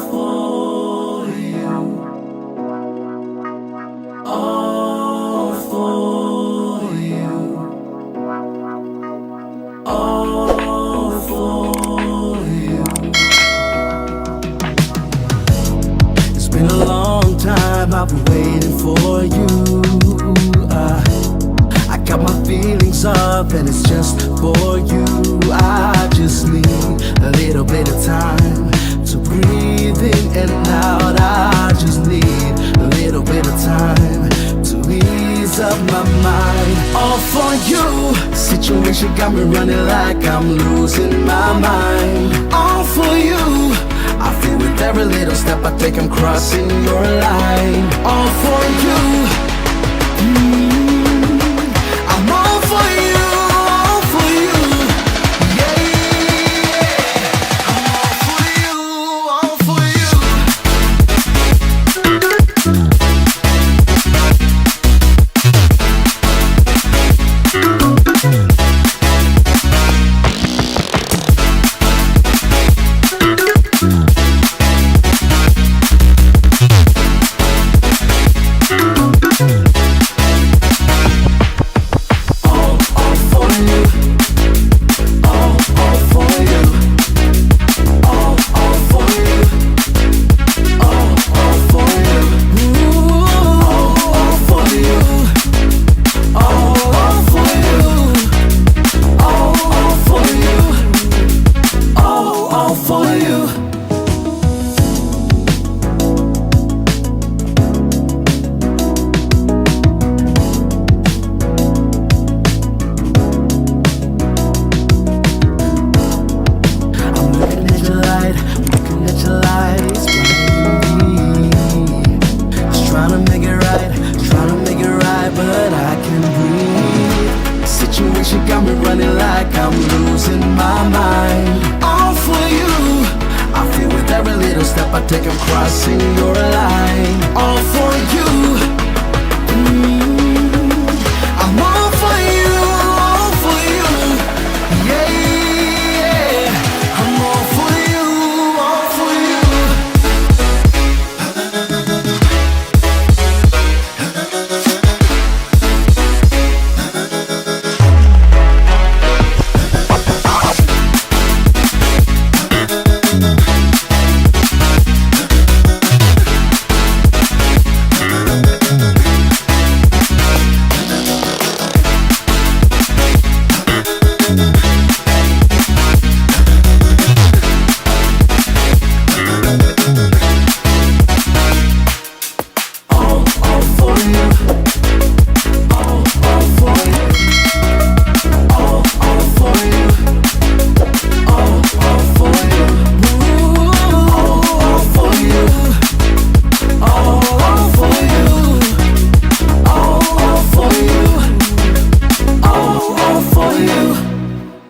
for you, all for you, all for you. It's been a long time, I've been waiting for you. I got my feelings up and it's just for you. I just need a little bit of time to breathe in and out. I just need a little bit of time to ease up my mind. All for you. Situation got me running like I'm losing my mind. All for you. I feel with every little step I take I'm crossing your line. All for you.